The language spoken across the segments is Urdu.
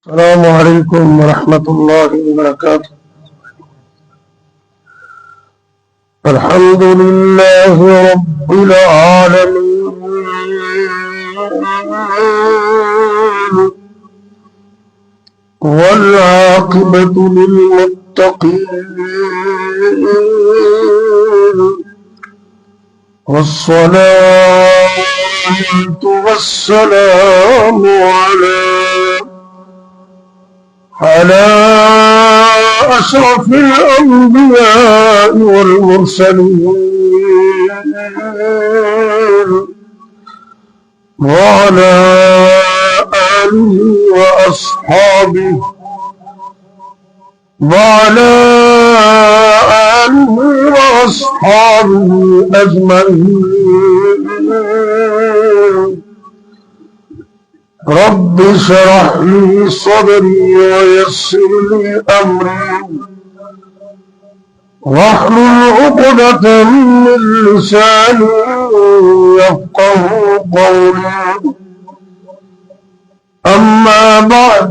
السلام علیکم ورحمۃ اللہ وبرکاتہ۔ الحمد للہ رب العالمین والعاقبۃ للمتقین والصلاة والسلام على أشرف الأنبياء والمرسلين وعلى آله وأصحابه أجمعين۔ رب اشرح لي صدري ويسر لي أمري واحلل عقدة من لساني يفقهوا قولي، أما بعد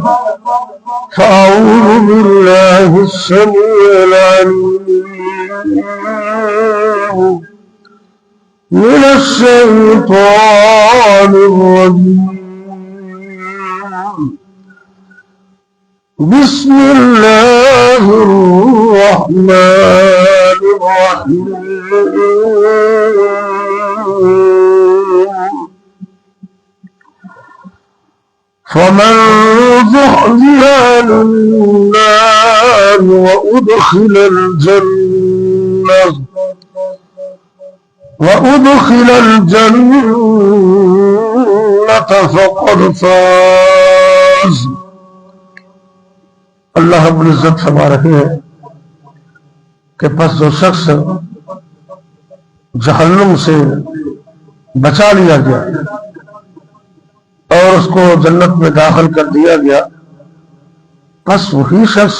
فأعوذ بالله السميع العليم من الشيطان الرجيم، بسم الله الرحمن الرحيم۔ فمن زحزح عن النار وأدخل الجنة فقد فاز۔ اللہ رب العزت فرما رہے ہیں کہ پس جو شخص جہنم سے بچا لیا گیا اور اس کو جنت میں داخل کر دیا گیا، پس وہی شخص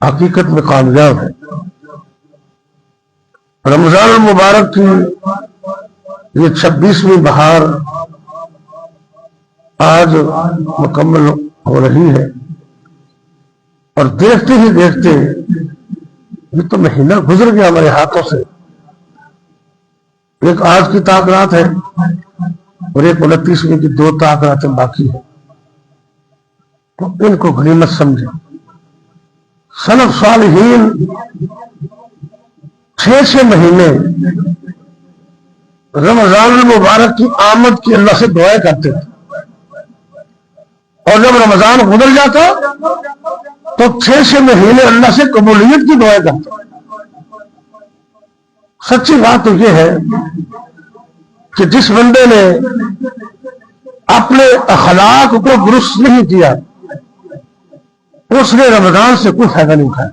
حقیقت میں کامیاب ہے۔ رمضان المبارک کی یہ 26ویں بہار آج مکمل ہو رہی ہے، اور دیکھتے ہی دیکھتے یہ تو مہینہ گزر گیا ہمارے ہاتھوں سے۔ ایک آج کی طاق رات ہے اور ایک 29ویں کی 2 طاق راتیں باقی ہیں، تو ان کو غنیمت سمجھے۔ سلف صالحین 6 مہینے رمضان المبارک کی آمد کی اللہ سے دعائیں کرتے تھے، اور جب رمضان گزر جاتا تو 6 مہینے اللہ سے قبولیت کی دعائیں کرتے۔ سچی بات تو یہ ہے کہ جس بندے نے اپنے اخلاق کو درست نہیں کیا اس نے رمضان سے کوئی فائدہ نہیں اٹھایا۔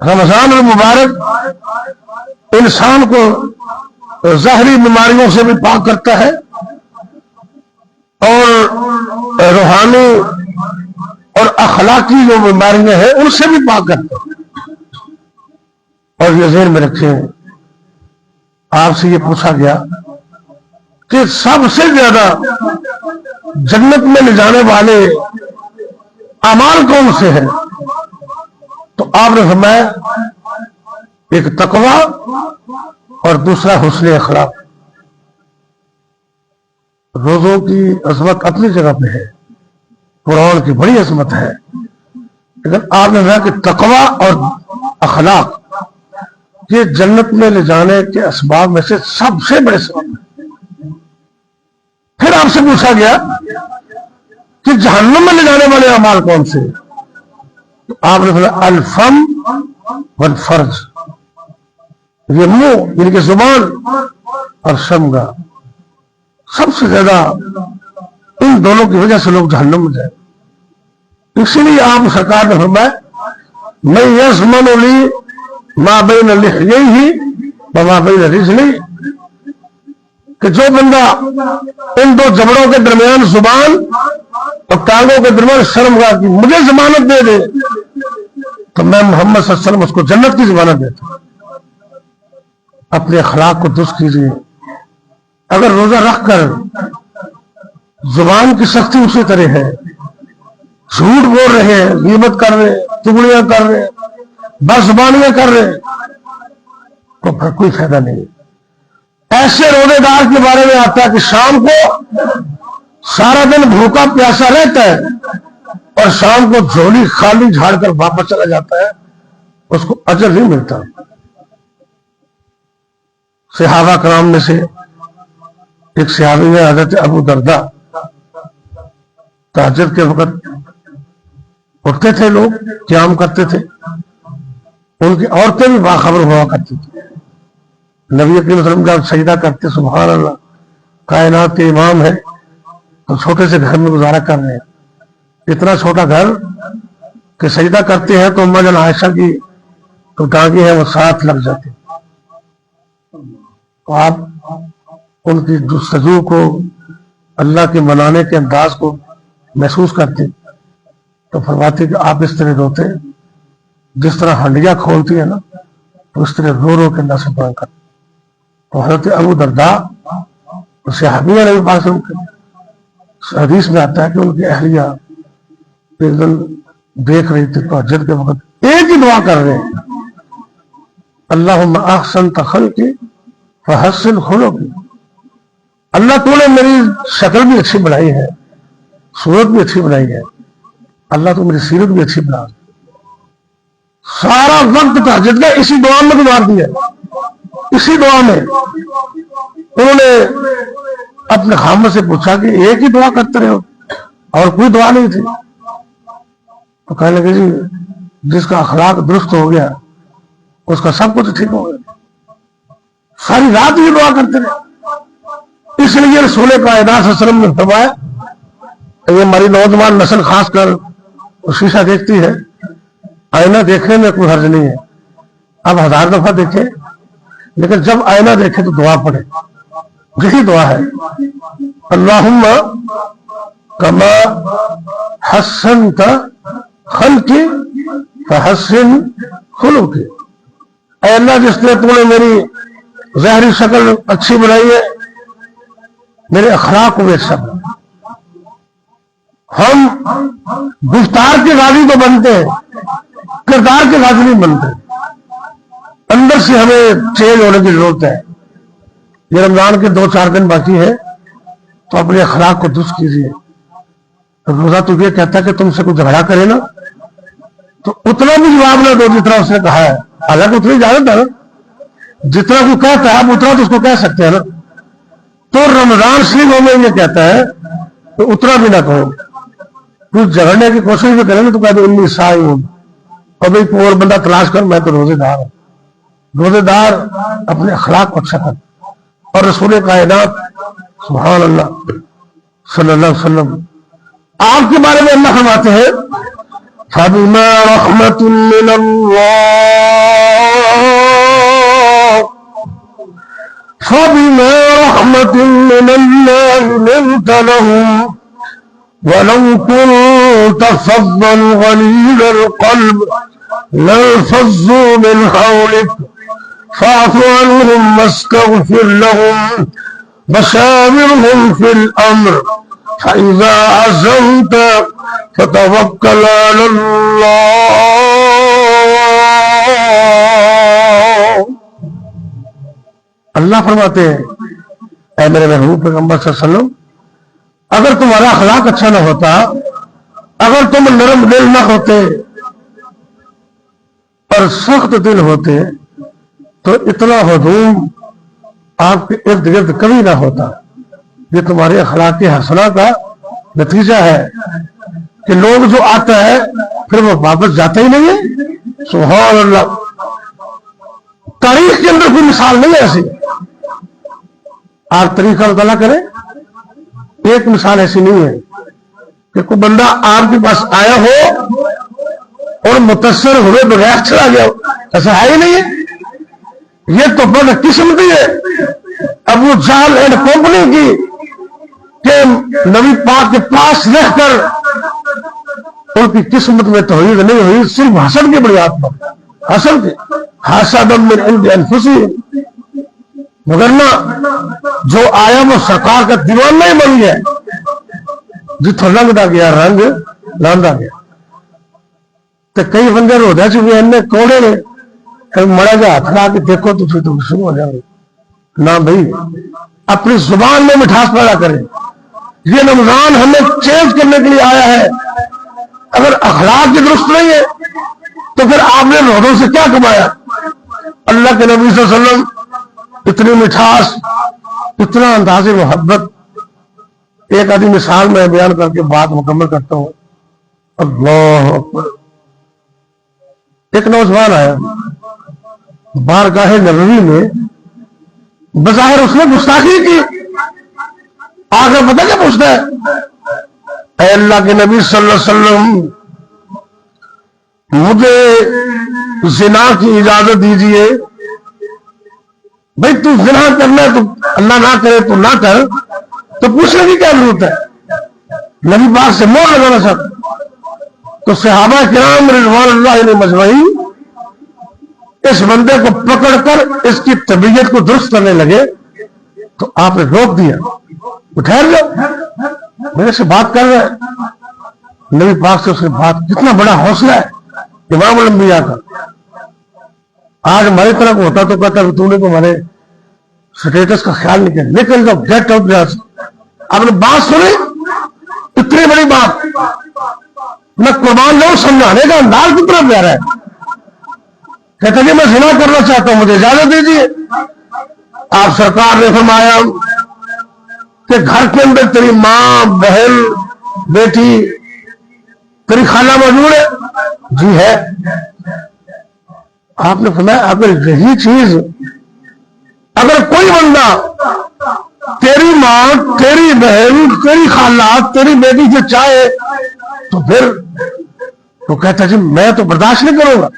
رمضان المبارک انسان کو ظاہری بیماریوں سے بھی پاک کرتا ہے اور روحانی اور اخلاقی جو بیماریاں ہیں ان سے بھی پاک کرتا ہے۔ اور یہ ذہن میں رکھیں، آپ سے یہ پوچھا گیا کہ سب سے زیادہ جنت میں لے جانے والے اعمال کون سے ہیں، تو آپ نے فرمایا ایک تقوی اور دوسرا حسن اخلاق۔ روزوں کی عظمت اپنی جگہ پہ ہے، قرآن کی بڑی عظمت ہے، لیکن آپ نے کہا کہ تقوی اور اخلاق یہ جنت میں لے جانے کے اسباب میں سے سب سے بڑے سبب ہیں۔ پھر آپ سے پوچھا گیا کہ جہنم میں لے جانے والے اعمال کون سے؟ تو آپ نے بولا الفم والفرج، یہ منہ یعنی کہ زبان اور شمگا، سب سے زیادہ ان دونوں کی وجہ سے لوگ جہنم میں جائیں۔ اسی لیے آپ سرکار نے فرمایا میں یضمن لی ما بین لحییہ وما بین رجلیہ، کہ جو بندہ ان 2 جبڑوں کے درمیان زبان اور ٹانگوں کے درمیان شرمگاہ کی مجھے ضمانت دے دے تو میں محمد صلی اللہ علیہ وسلم اس کو جنت کی ضمانت دیتا ہوں۔ اپنے اخلاق کو درست کیجیے۔ اگر روزہ رکھ کر زبان کی سختی اسی طرح ہے، جھوٹ بول رہے ہیں، غیبت کر رہے ہیں، چغلیاں کر رہے ہیں، بد زبانیاں کر رہے ہیں، تو پھر کوئی فائدہ نہیں۔ ایسے روزے دار کے بارے میں آتا ہے کہ شام کو سارا دن بھوکا پیاسا رہتا ہے اور شام کو جھولی خالی جھاڑ کر واپس چلا جاتا ہے، اس کو اجر نہیں ملتا۔ صحابہ کرام میں سے ایک صحابی ہے حضرت ابو درداء، تہجد کے وقت اٹھتے تھے، لوگ قیام کرتے تھے، ان کی عورتیں بھی باخبر ہوا کرتی تھی۔ نبی کریم صلی اللہ علیہ وسلم کا سجدہ کرتے، سبحان اللہ، کائنات کے امام ہے تو چھوٹے سے گھر میں گزارا کر رہے ہیں، اتنا چھوٹا گھر کہ سجدہ کرتے ہیں تو اماں جان عائشہ کی تو ٹانگیں ہیں وہ ساتھ لگ جاتی، تو آپ ان کی جستجو کو، اللہ کے منانے کے انداز کو محسوس کرتے تو فرماتے کہ آپ اس طرح روتے جس طرح ہنڈیاں کھولتی ہے نا، تو اس طرح رو رو کے اللہ سے دعا کرتے۔ تو حضرت ابو درداء صحابیہ نبی پاک صلی اللہ علیہ وسلم، حدیث میں آتا ہے کہ ان کی اہلیہ ایک دن دیکھ رہی تھی تہجد کے وقت ایک ہی دعا کر رہے ہیں، اللہم احسنت خلقی فحسن خلقی، اللہ تو نے میری شکل بھی اچھی بنائی ہے، صورت بھی اچھی بنائی ہے، اللہ تو میری سیرت بھی اچھی بنا۔ سارا وقت تہجد کا اسی دعا میں گزار دیا، اسی دعا میں۔ انہوں نے اپنے خامد سے پوچھا کہ ایک ہی دعا کرتے رہے ہو اور کوئی دعا نہیں تھی؟ تو کہنے لگے جی جس کا اخلاق درست ہو گیا اس کا سب کچھ ٹھیک ہو گیا، ساری رات یہ دعا کرتے رہے۔ اس لیے رسول کائنات صلی اللہ علیہ وسلم نے فرمایا، یہ ہماری نوجوان نسل خاص کر شیشہ دیکھتی ہے، آئینہ دیکھنے میں کوئی حرج نہیں ہے، اب 1000 دفعہ دیکھے، لیکن جب آئینہ دیکھے تو دعا پڑھے۔ یہی دعا ہے، اللہم کما حسنت خلقی فحسن خلقی، اے اللہ جس نے تو نے میری ظاہری شکل اچھی بنائی ہے، میرے اخلاق کو بھی اچھا بنا۔ ہم گفتار کے غازی تو بنتے ہیں، کردار کے غازی نہیں بنتے۔ اندر سے ہمیں چینج ہونے کی ضرورت ہے۔ یہ رمضان کے 2-4 دن باقی ہے تو اپنے اخلاق کو درست کیجیے۔ روزہ تو یہ کہتا ہے کہ تم سے کوئی جھگڑا کرے نا تو اتنا بھی جواب نہ دو جتنا اس نے کہا ہے، حالانکہ اتنی اجازت ہے نا، جتنا کوئی کہتا ہے آپ اتنا تو اس کو کہہ سکتے ہیں نا۔ تو رمضان شریف میں یہ کہتا ہے تو اتنا بھی نہ کہو، کچھ جھگڑنے کی کوشش بھی کریں نا تو کہہ دو انی صائم، اور بھائی کوئی اور بندہ تلاش کر، میں تو روزے دار ہوں۔ روزے دار اپنے اخلاق کو اچھا کر، اور رسول کائنات سبحان اللہ صلی اللہ علیہ وسلم آپ کے بارے میں اللہ فرماتے ہیں، فَبِمَا رَحْمَةٍ مِّنَ اللَّهِ لِنتَ لَهُمْ وَلَوْ كُنتَ فَظًّا غَلِيظَ الْقَلْبِ لَانفَضُّوا مِنْ حَوْلِكَ فَاعْفُ عَنْهُمْ وَاسْتَغْفِرْ لَهُمْ وَشَاوِرْهُمْ فِي الْأَمْرِ فَإِذَا عَزَمْتَ فَتَوَكَّلْ عَلَى اللَّهِ۔ اللہ فرماتے ہیں، اے میرے محبوب پیغمبر صلی اللہ علیہ وسلم، اگر تمہارا اخلاق اچھا نہ ہوتا، اگر تم نرم دل نہ ہوتے اور سخت دل ہوتے تو اتنا ہجوم آپ کے ارد گرد کبھی نہ ہوتا۔ یہ تمہارے اخلاق حسنہ کا نتیجہ ہے کہ لوگ جو آتا ہے پھر وہ واپس جاتا ہی نہیں ہے۔ سبحان اللہ، تاریخ کے اندر کوئی مثال نہیں ہے ایسی، آپ تاریخ کا مطالعہ کریں، ایک مثال ایسی نہیں ہے کہ کوئی بندہ آپ کے پاس آیا ہو اور متاثر ہوئے بغیر چلا گیا، ایسا ہے ہی نہیں ہے۔ یہ تو بڑا قسمتی ہے ابو جہل اینڈ کمپنی کی کہ نبی پاک کے پاس رہ کر ان کی قسمت میں توحید نہیں ہوئی، صرف حسد کی بنیاد پر، حسد کے حسد من عند انفسہم، مگر نہ جو آیا وہ سرکار کا دیوانہ ہی بن گیا، جتوں لنگتا گیا رنگ لاندہ گیا. تو کئی بندے روڈا چ بھی ایسے کوڑے نے کئی مڑا جا ہاتھ لا کے دیکھو تو پھر تم شروع ہو جاؤ. نہ بھائی اپنی زبان میں مٹھاس پیدا کریں. یہ رمضان ہمیں چینج کرنے کے لیے آیا ہے. اگر اخلاق کی درست نہیں ہے تو پھر آپ نے روزوں سے کیا کمایا؟ اللہ کے نبی صلی اللہ علیہ وسلم اتنی مٹھاس، اتنا انداز محبت. ایک آدھی مثال میں بیان کر کے بات مکمل کرتا ہوں. اللہ اکبر. ایک نوجوان آیا بارگاہ نبوی میں، بظاہر اس نے گستاخی کی. آگے پتہ کیا پوچھتا ہے؟ اے اللہ کے نبی صلی اللہ علیہ وسلم، مجھے زنا کی اجازت دیجئے. بھائی تو زنا کرنا ہے تو اللہ نہ کرے تو نہ کر، تو پوچھنے کی کیا ضرورت ہے؟ نبی پاک سے مور لگانا چاہتا. تو صحابہ کرام رضوان اللہ علیہ مجمعین اس بندے کو پکڑ کر اس کی طبیعت کو درست کرنے لگے. تو آپ نے روک دیا، ٹھہر جاؤ، میرے سے بات کر رہا ہے. نبی پاک سے اس کی بات، کتنا بڑا حوصلہ ہے امام الانبیاء کا. آج ہماری طرح کو ہوتا تو کہتا تو نے تو ہمارے سٹیٹس کا خیال نہیں کیا، نکل جاؤ، گیٹ آؤٹ یہاں سے. آپ نے بات سنی، اتنی بڑی بات. میں قربان جاؤں، سمجھانے کا انداز کتنا پیارا ہے. کہتے کہ میں زنا کرنا چاہتا ہوں، مجھے اجازت دیجیے. آپ سرکار نے فرمایا کہ گھر کے اندر تیری ماں، بہن، بیٹی، تیری خالہ موجود ہے؟ جی ہے. آپ نے فرمایا اگر یہی چیز، اگر کوئی بندہ تیری ماں، تیری بہن، تیری خالہ، تیری بیٹی سے چاہے تو پھر تو کہتا جی میں تو برداشت نہیں کروں گا.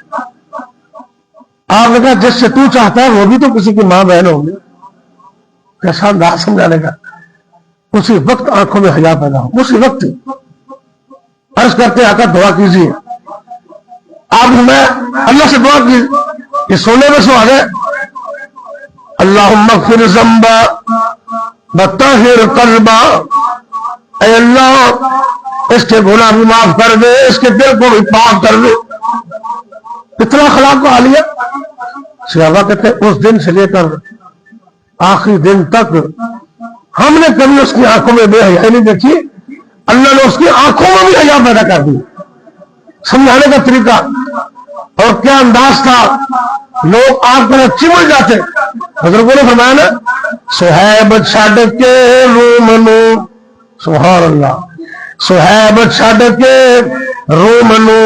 آپ نے کہا جس سے تو چاہتا ہے وہ بھی تو کسی کی ماں بہن ہوگی. کیسا انداز سمجھانے کا. اسی وقت آنکھوں میں حیا پیدا ہو. اسی وقت عرض کرتے آقا دعا کیجیے. آپ میں اللہ سے دعا کی کہ سونے میں سو آ گئے. اللہم اغفر ذنبا وطہر قلبا. اے اللہ اس کے گناہ بھی معاف کر دے، اس کے دل کو بھی پاک کر دے. اتنا اخلاق کو حالیہ. صحابہ کہتے ہیں اس دن سے لے کر آخری دن تک ہم نے کبھی اس کی آنکھوں میں بے حیائی نہیں دیکھی. اللہ نے اس کی آنکھوں میں بھی حیا پیدا کر دی. سمجھانے کا طریقہ اور کیا انداز تھا. لوگ آپ پر چمٹ جاتے. بزرگوں نے فرمایا نا، صہیب چھڈ کے رومنو، سبحان اللہ، صہیب چھڈ کے رومنو،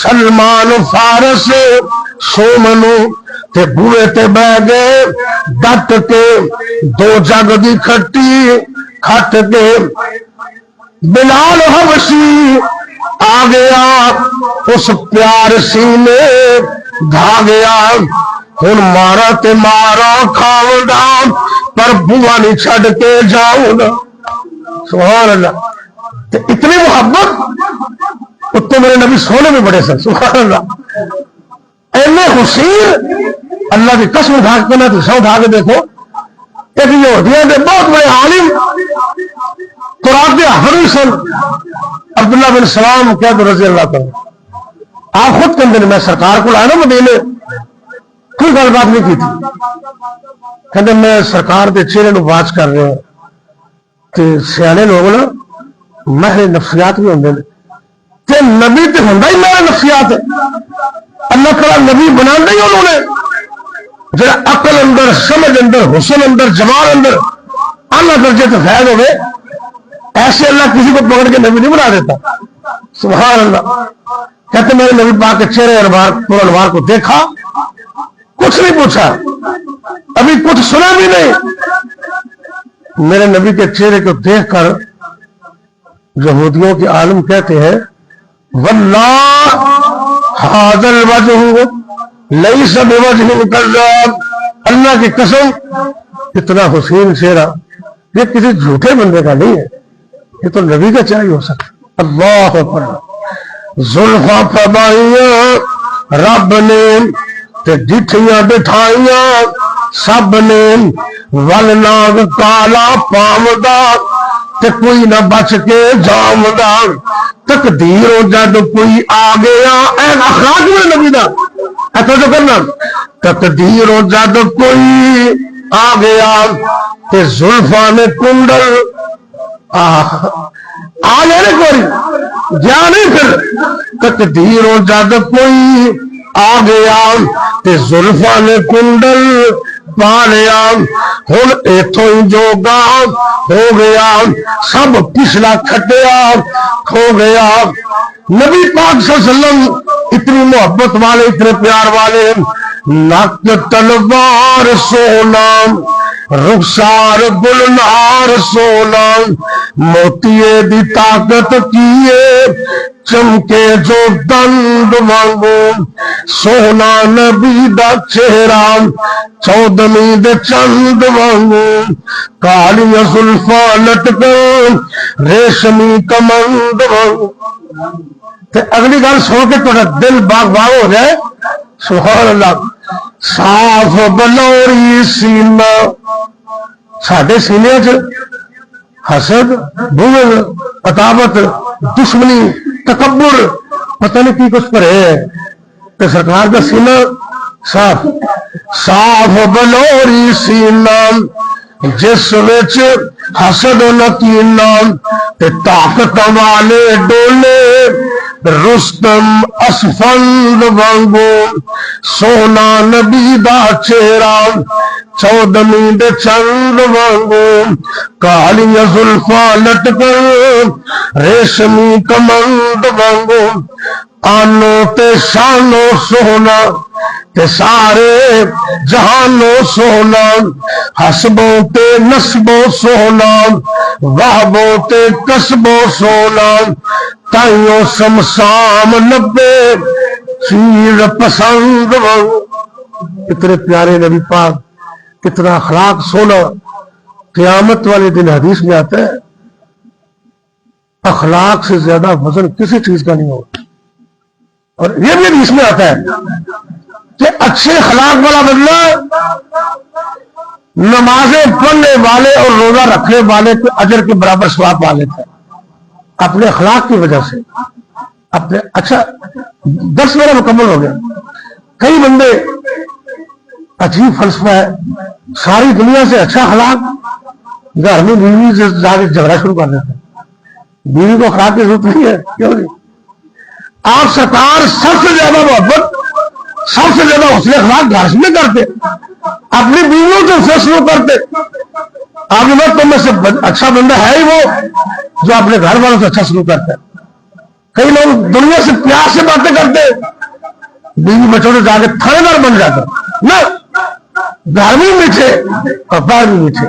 سلمان فارس سومنو، تے بوئے تے بہ گئے ڈٹ کے، دو جگ دی کھٹی کھٹ کے. بلال حبشی آ گیا اس پیار سینے دھا گیا. ہن مارا تے مارا کھاؤں گا پر بوا نہیں چھڈ کے جاؤں گا. سبحان اللہ. تے اتنی محبت. اتنے میرے نبی سونے میں بڑے سن. سبحان اللہ. اینے حسین. اللہ کی قسم اٹھا کے نہ تو سو اٹھا کے دیکھو. ایک یہودیاں دے بہت بڑے عالم قرآن ہری سن عبداللہ بن سلام کیا تو رضی اللہ تعالیٰ. آپ خود کہتے ہیں میں سرکار کو لایا نا مدینے، کوئی گل بات نہیں کی تھی. کہتے میں سرکار کے چہرے نو واچ کر رہے کہ سیانے لوگ نا ماہر نفسیات بھی ہوندے تے نبی تے ہوندا ہی ماہر نفسیات ہے. اللہ تعالیٰ نبی بنا ہی انہوں نے جڑا عقل اندر، سمجھ اندر، حسن اندر، جمال اندر اعلیٰ درجے سے فیض ہوئے. ایسے اللہ کسی کو پکڑ کے نبی نہیں بنا دیتا. سبحان اللہ. کہتے میرے نبی پاک کے چہرے انوار کو دیکھا، کچھ نہیں پوچھا، ابھی کچھ سنا بھی نہیں. میرے نبی کے چہرے کو دیکھ کر یہودیوں کے عالم کہتے ہیں واللہ ھذا الوجہ لیس بوجہ کذاب. اللہ کی قسم اتنا حسین چہرہ یہ کسی جھوٹے بندے کا نہیں ہے، یہ تو نبی کا چہرہ ہی ہو سکتا. اللہ اکبر. زلفاں پبائیاں رب نے تے ڈٹھیاں بٹھائیاں سب نے، ول ناگ کالا پاوندا تے کوئی نہ بچ کے جاوندا تقدیروں جد کوئی آ گیا اے اخراج میں نبی دا ایسا جو کرنا تقدیروں جد کوئی آ گیا تے زلفاں نے کنڈل آ جانے کوئی جا نہیں پھر تقدیروں جد کوئی آ گیا تے زلفاں نے کنڈل پا لیا ہن ایتھوں ہی جو گاں ہو گیا سب پچھلا کھٹیا کھو گیا نبی پاک صلی اللہ علیہ وسلم اتنی محبت والے اتنے پیار والے نک تلوار سونا رخسار گلنار سونا موتیے دی طاقت کیے چمکے جو دند وانگو سونا نبی دا چہرہ چودھویں دے چند وانگو کالی زلفاں لٹکن ریشمی کمند وانگو تے اگلی گل سن کے تھوڑا دل باغ باغ ہو جائے سبحان اللہ صاف بلوری سینہ ساڈے سینے چ حسد بغض عداوت دشمنی تکبر پتہ نہیں کی کچھ پڑے ہے تے سرکار کا سینہ صاف صاف بلوری سینہ جس وچ حسد و نکینہ تے طاقت والے ڈولے رستم اسفند وانگو سونا نبی دا چہرہ چودھویں دے چند وانگو کالی زلفاں لٹکن ریشمی کمند وانگو آنو تے شانو سونا تے سارے جہانو سونا حسبوں تے نسبوں سونا وحبوں تے کسبوں سونا تائیوں سمسام نبے چیز پسند اتنے پیارے نبی پاک کتنا اخلاق سونا قیامت والے دن حدیث میں آتا ہے اخلاق سے زیادہ وزن کسی چیز کا نہیں ہوتا اور یہ بھی حدیث میں آتا ہے کہ اچھے اخلاق والا بدلہ نمازیں پڑھنے والے اور روزہ رکھنے والے کے اجر کے برابر ثواب پا لیتا ہے اپنے اخلاق کی وجہ سے اپنے اچھا 10 میرا مکمل ہو گیا کئی بندے عجیب فلسفہ ہے ساری دنیا سے اچھا اخلاق گھر میں بیوی سے جا کے جھگڑا شروع کر دیتے ہیں بیوی کو اخلاق کی ضرورت نہیں ہے کیوں نہیں آپ سرکار سب سے زیادہ محبت سب سے زیادہ حسن اخلاق گھر میں کرتے اپنی بیویوں سے اسے شروع کرتے آپ نے بات تم میں سے اچھا بندہ ہے ہی وہ جو اپنے گھر والوں سے اچھا شروع کرتا ہے کئی لوگ دنیا سے پیار سے باتیں کرتے بیوی بچوں سے جا کے تھانے دار بن جاتا نہ گھر بھی میٹھے اور باہر بھی میٹھے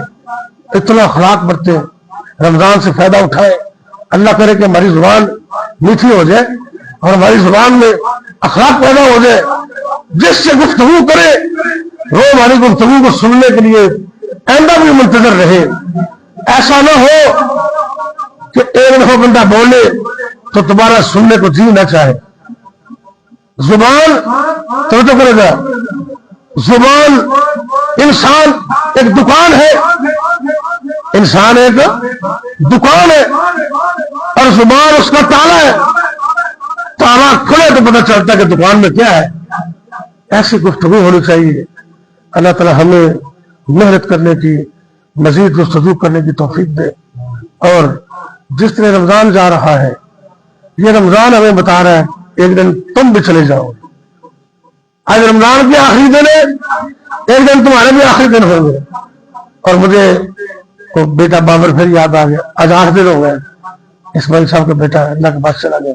اتنا اخلاق برتے رمضان سے فائدہ اٹھائے اللہ کرے کہ ہماری زبان میٹھی ہو جائے اور ہماری زبان میں اخلاق پیدا ہو جائے جس سے گفتگو کرے وہ ہماری گفتگو کو سننے کے لیے آئندہ بھی منتظر رہے ایسا نہ ہو کہ ایک دفعہ بندہ بولے تو دوبارہ سننے کو جی نہ چاہے زبان تو کرے گا زبان انسان ایک دکان ہے انسان ایک دکان ہے اور زبان اس کا تالا ہے تالا کھلے تو پتہ چلتا ہے کہ دکان میں کیا ہے ایسی گفتگو ہونی چاہیے اللہ تعالی ہمیں محنت کرنے کی مزید گفتگو کرنے کی توفیق دے اور جس طرح رمضان جا رہا ہے یہ رمضان ہمیں بتا رہا ہے ایک دن تم بھی چلے جاؤ آج رمضان کے آخری دن ہے ایک دن تمہارے بھی آخری دن ہوں گے اور مجھے بیٹا بابر پھر یاد آ گیا آج 8 دن ہو گئے اسماعیل صاحب کا بیٹا اللہ کے پاس چلا گیا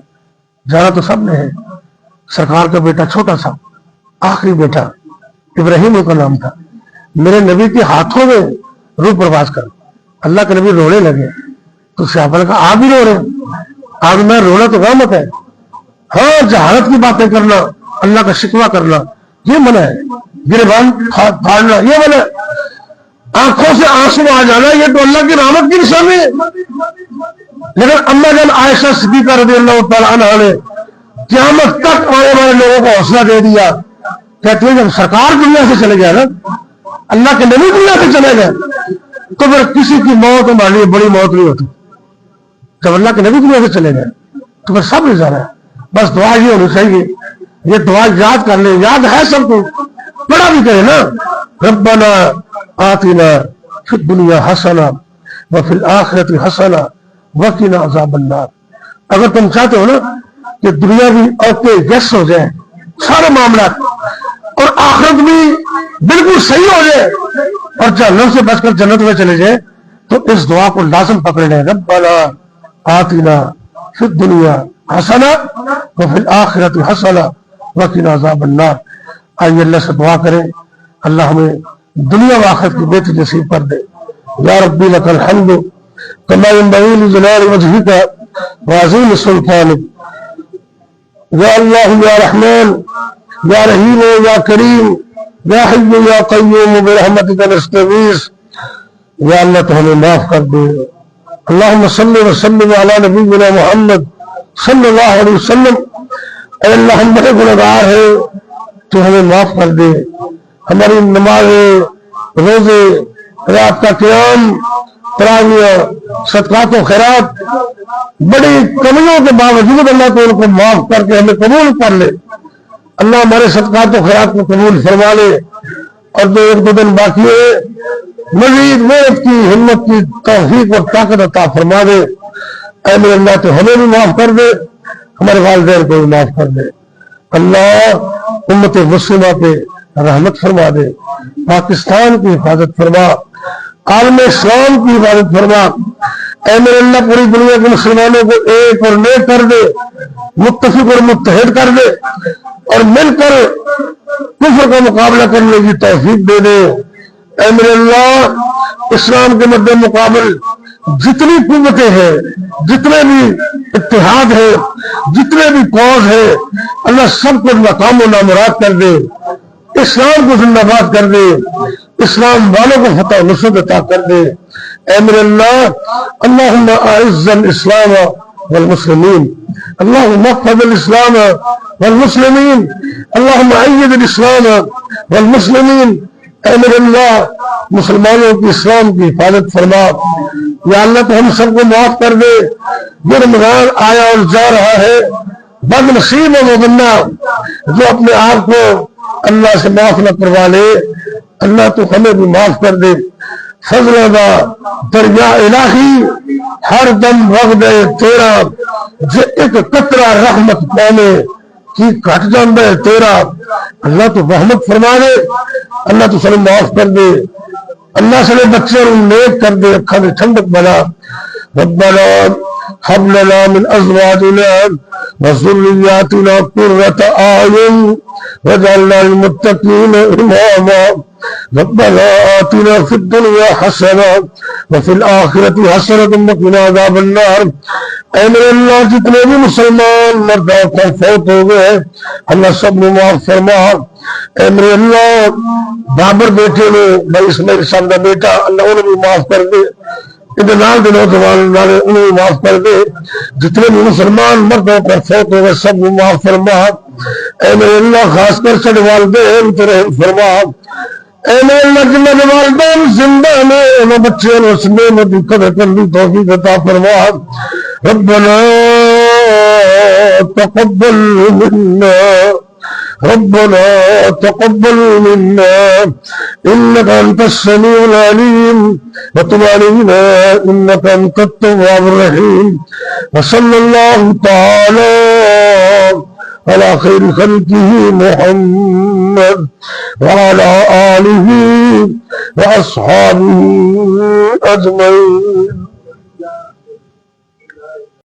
جانا تو سب نے ہے سرکار کا بیٹا چھوٹا سا آخری بیٹا ابراہیم کا نام تھا میرے نبی کے ہاتھوں میں روح پرواز کر اللہ کے نبی رونے لگے تو صحابہ نے کہا آپ بھی رو رہے آج میں رونا تو غمت ہے ہاں جہالت کی باتیں کرنا اللہ کا شکوہ کرنا یہ منع ہے گریبان پھاڑنا یہ منع ہے آنکھوں سے آنسو آ جانا یہ تو اللہ کی رحمت کی نشانی ہے لیکن اما جان عائشہ صدیقہ رضی اللہ تعالیٰ عنہ نے قیامت تک آنے والے لوگوں کو حوصلہ دے دیا کہتے ہیں جب سرکار دنیا سے چلے گئے نا اللہ کے نبی دنیا سے چلے گئے تو پھر کسی کی موت ہمارے لیے بڑی موت نہیں ہوتی جب اللہ کے نبی دنیا سے چلے گئے تو پھر سب نہیں جانا ہے. بس دعا یہ ہونی چاہیے, یہ دعا یاد کر لیں, یاد ہے سب کو, پڑھا بھی کرے نا, ربنا آتنا فی الدنیا حسنہ وفی الآخرۃ حسنہ وقنا عذاب النار. اگر تم چاہتے ہو نا کہ دنیا بھی اوکے یس ہو جائے سارے معاملات, اور آخرت بھی بالکل صحیح ہو جائے, اور جہنم سے بچ کر جنت میں چلے جائے, تو اس دعا کو لازم پکڑ لیں, ربنا آتنا فی الدنیا حسنہ وفی الآخرۃ حسنہ وقنا عذاب النار. آئیے اللہ سے دعا کریں, اللہ ہمیں دنیا و آخرت کی بہتری نصیب کر دے. یا ربی لک الحمد کما ينبغي لجلال وجهك وعظیم سلطانک. یا اللہ یا رحمان یا رحیم یا کریم یا حی یا قیوم برحمتک نستغیث. یا اللہ تو ہمیں معاف کر دے. اللہم صلی وسلم علی نبینا محمد صلی اللہ علیہ وسلم. اے اللہ ہم بڑے گنہگار ہیں, تو ہمیں معاف کر دے. ہماری نمازیں, روزے, رات کا قیام, تراویح, صدقات و خیرات بڑی کمیوں کے باوجود اللہ کو ان کو معاف کر کے ہمیں قبول کر لے. اللہ ہمارے صدقات و خیرات کو قبول فرما لے, اور جو ایک دو دن باقی ہے مزید محنت کی, ہمت کی توفیق اور طاقت عطا فرما دے. اے میرے اللہ تو ہمیں بھی معاف کر دے, ہمارے والدین کو بھی معاف کر دے. اللہ امت مسلمہ پہ رحمت فرما دے, پاکستان کی حفاظت فرما, عالم اسلام کی حفاظت فرما. اے میرے اللہ پوری دنیا کے مسلمانوں کو ایک اور نیک کر دے, متفق اور متحد کر دے, اور مل کر کفر کا مقابلہ کرنے کی توفیق دے دے. اے میرے اللہ اسلام کے مد مقابل جتنی قوتیں ہیں, جتنے بھی اتحاد ہے, جتنے بھی قوس ہے, اللہ سب کو ناکام و نامراد کر دے. اسلام کو زندہ باد کر دے, اسلام والوں کو فتح و نصرت عطا کر دے. اے میرے اللہ اللہم اعز الاسلام والمسلمین, اللہم احفظ الاسلام والمسلمین, اللہم اید الاسلام والمسلمین. اے میرے اللہ مسلمانوں کی اسلام کی حفاظت فرما. یا اللہ تو ہم سب کو معاف کر دے. جو رمضان آیا اور جا رہا ہے, بد نصیب ہے وہ بندہ جو اپنے آپ کو اللہ سے معاف نہ کروا لے. اللہ تو ہمیں بھی معاف کر دے. فضل دا دریا الہی ہر دم وقت تیرا, جو ایک قطرہ رحمت پانے کی کٹ جاندہ ہے تیرا. اللہ تو رحمت فرما دے, اللہ تو سب معاف کر دے. اللہ سے بچے نیک کر دے, اکھا دے ٹھنڈک بنا. ربنا هب لنا من ازواجنا وذرياتنا قرة اعين واجعلنا للمتقين اماما. ربنا آتنا في الدنيا حسنة وفي الآخرة حسنة وقنا عذاب النار. اے میرے اللہ جتنے بھی مسلمان مرد عورتیں فوت ہو گئے اللہ سب نے معاف فرما. اے میرے اللہ بابر بیٹے نے بھائی اسماعیل صاحب کا بیٹا, اللہ انہیں بھی معاف کر دے. نال دے نوجوان انہیں بھی معاف کر دے. جتنے بھی مسلمان مرد عورتیں فوت ہو گئے سب نے معاف فرما. اے میرے اللہ خاص کر سڑ والدین رحم فرما. اے میرے اللہ جنہ کے والدین زندہ نے انہیں بچے اس نعمت کی قدر کرنے کی توفیق عطا فرما. ربنا تقبل منا ربنا تقبل منا انك انت السميع العليم وتب علينا انك انت التواب الرحيم. وصلى الله تعالى على خير خلقه محمد وعلى آله وأصحابه أجمعين.